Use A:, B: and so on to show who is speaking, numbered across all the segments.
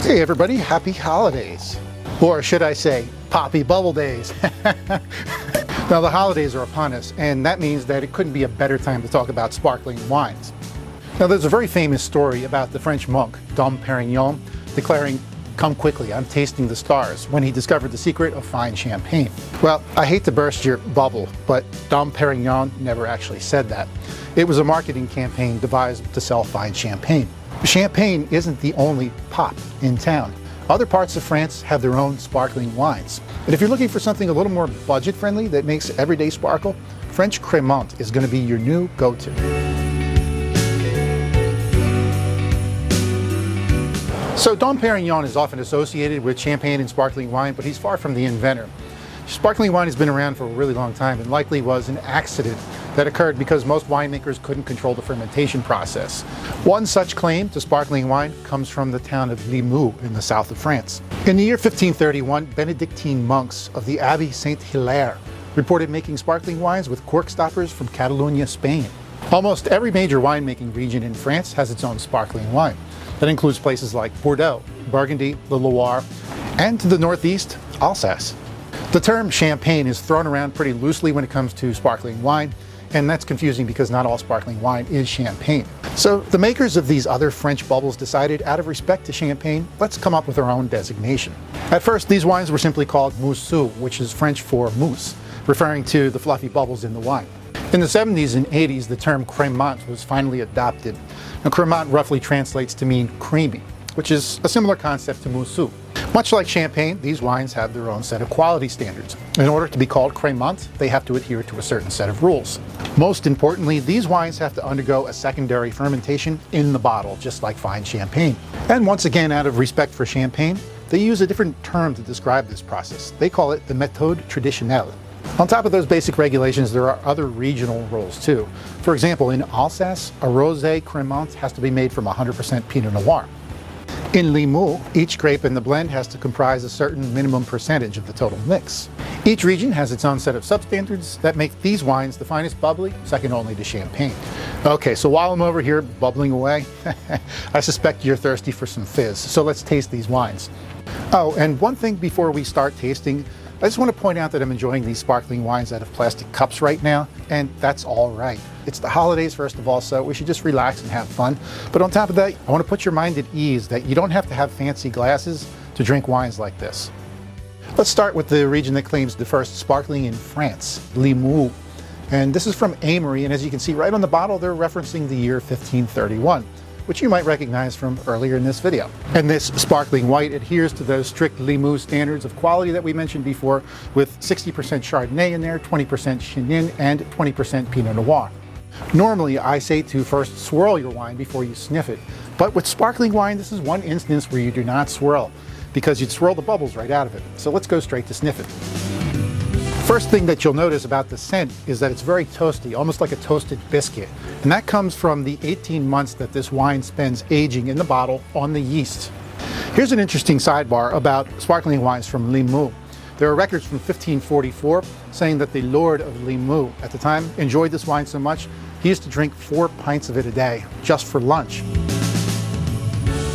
A: Hey everybody, happy holidays. Or should I say, poppy bubble days. Now the holidays are upon us, and that means that it couldn't be a better time to talk about sparkling wines. Now there's a very famous story about the French monk, Dom Perignon, declaring, "Come quickly, I'm tasting the stars," when he discovered the secret of fine champagne. Well, I hate to burst your bubble, but Dom Perignon never actually said that. It was a marketing campaign devised to sell fine champagne. Champagne isn't the only pop in town. Other parts of France have their own sparkling wines. And if you're looking for something a little more budget-friendly that makes everyday sparkle, French Cremant is going to be your new go-to. So Dom Perignon is often associated with champagne and sparkling wine, but he's far from the inventor. Sparkling wine has been around for a really long time and likely was an accident that occurred because most winemakers couldn't control the fermentation process. One such claim to sparkling wine comes from the town of Limoux in the south of France. In the year 1531, Benedictine monks of the Abbey Saint-Hilaire reported making sparkling wines with cork stoppers from Catalonia, Spain. Almost every major winemaking region in France has its own sparkling wine. That includes places like Bordeaux, Burgundy, the Loire, and to the northeast, Alsace. The term champagne is thrown around pretty loosely when it comes to sparkling wine, and that's confusing because not all sparkling wine is champagne. So the makers of these other French bubbles decided, out of respect to champagne, let's come up with our own designation. At first, these wines were simply called WtSO, which is French for mousse, referring to the fluffy bubbles in the wine. In the 70s and 80s, the term Cremant was finally adopted. Now, Cremant roughly translates to mean creamy, which is a similar concept to WtSO. Much like champagne, these wines have their own set of quality standards. In order to be called Cremant, they have to adhere to a certain set of rules. Most importantly, these wines have to undergo a secondary fermentation in the bottle, just like fine champagne. And once again, out of respect for champagne, they use a different term to describe this process. They call it the méthode traditionnelle. On top of those basic regulations, there are other regional rules too. For example, in Alsace, a Rosé Cremant has to be made from 100% Pinot Noir. In Limoux, each grape in the blend has to comprise a certain minimum percentage of the total mix. Each region has its own set of substandards that make these wines the finest bubbly, second only to champagne. Okay, so while I'm over here bubbling away, I suspect you're thirsty for some fizz, so let's taste these wines. Oh, and one thing before we start tasting, I just want to point out that I'm enjoying these sparkling wines out of plastic cups right now, and that's all right. It's the holidays, first of all, so we should just relax and have fun. But on top of that, I want to put your mind at ease that you don't have to have fancy glasses to drink wines like this. Let's start with the region that claims the first sparkling in France, Limoux. And this is from Aimery, and as you can see right on the bottle, they're referencing the year 1531. Which you might recognize from earlier in this video. And this sparkling white adheres to those strict Limoux standards of quality that we mentioned before, with 60% Chardonnay in there, 20% Chenin, and 20% Pinot Noir. Normally, I say to first swirl your wine before you sniff it, but with sparkling wine, this is one instance where you do not swirl, because you'd swirl the bubbles right out of it. So let's go straight to sniff it. First thing that you'll notice about the scent is that it's very toasty, almost like a toasted biscuit. And that comes from the 18 months that this wine spends aging in the bottle on the yeast. Here's an interesting sidebar about sparkling wines from Limoux. There are records from 1544 saying that the Lord of Limoux at the time enjoyed this wine so much, he used to drink 4 pints of it a day, just for lunch.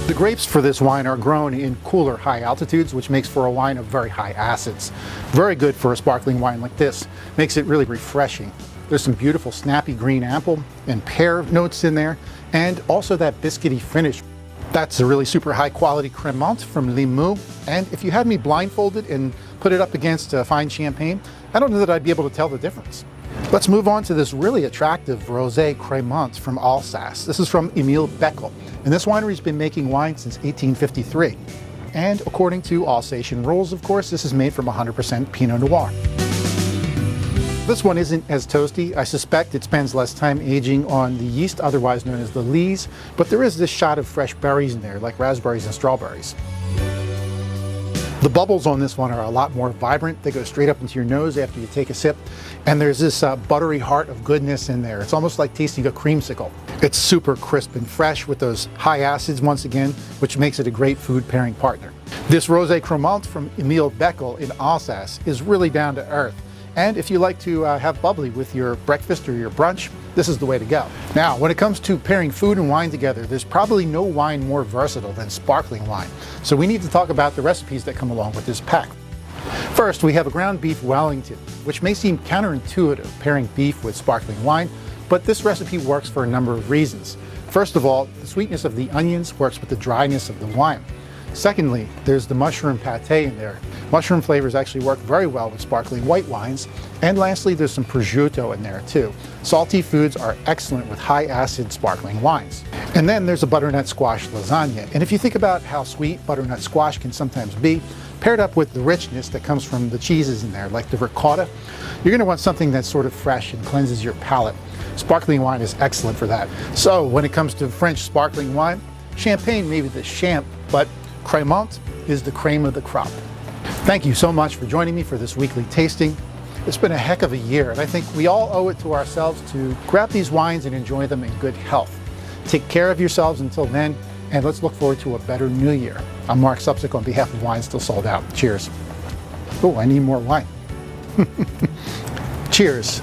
A: The grapes for this wine are grown in cooler, high altitudes, which makes for a wine of very high acids. Very good for a sparkling wine like this. Makes it really refreshing. There's some beautiful snappy green apple and pear notes in there, and also that biscuity finish. That's a really super high quality Cremant from Limoux, and if you had me blindfolded and put it up against fine champagne, I don't know that I'd be able to tell the difference. Let's move on to this really attractive Rosé Cremant from Alsace. This is from Emile Boeckel, and this winery's been making wine since 1853. And according to Alsatian rules, of course, this is made from 100% Pinot Noir. This one isn't as toasty. I suspect it spends less time aging on the yeast, otherwise known as the lees, but there is this shot of fresh berries in there, like raspberries and strawberries. The bubbles on this one are a lot more vibrant. They go straight up into your nose after you take a sip. And there's this buttery heart of goodness in there. It's almost like tasting a creamsicle. It's super crisp and fresh with those high acids once again, which makes it a great food pairing partner. This Rosé Cremant from Emile Boeckel in Alsace is really down to earth. And if you like to have bubbly with your breakfast or your brunch, this is the way to go. Now, when it comes to pairing food and wine together, there's probably no wine more versatile than sparkling wine. So we need to talk about the recipes that come along with this pack. First, we have a ground beef Wellington, which may seem counterintuitive, pairing beef with sparkling wine, but this recipe works for a number of reasons. First of all, the sweetness of the onions works with the dryness of the wine. Secondly, there's the mushroom pate in there. Mushroom flavors actually work very well with sparkling white wines. And lastly, there's some prosciutto in there too. Salty foods are excellent with high acid sparkling wines. And then there's a butternut squash lasagna. And if you think about how sweet butternut squash can sometimes be, paired up with the richness that comes from the cheeses in there, like the ricotta, you're going to want something that's sort of fresh and cleanses your palate. Sparkling wine is excellent for that. So when it comes to French sparkling wine, champagne may be the champ, but Cremant is the cream of the crop. Thank you so much for joining me for this weekly tasting. It's been a heck of a year, and I think we all owe it to ourselves to grab these wines and enjoy them in good health. Take care of yourselves until then, and let's look forward to a better new year. I'm Marc Supsic on behalf of Wine Still Sold Out. Cheers. Oh, I need more wine. Cheers.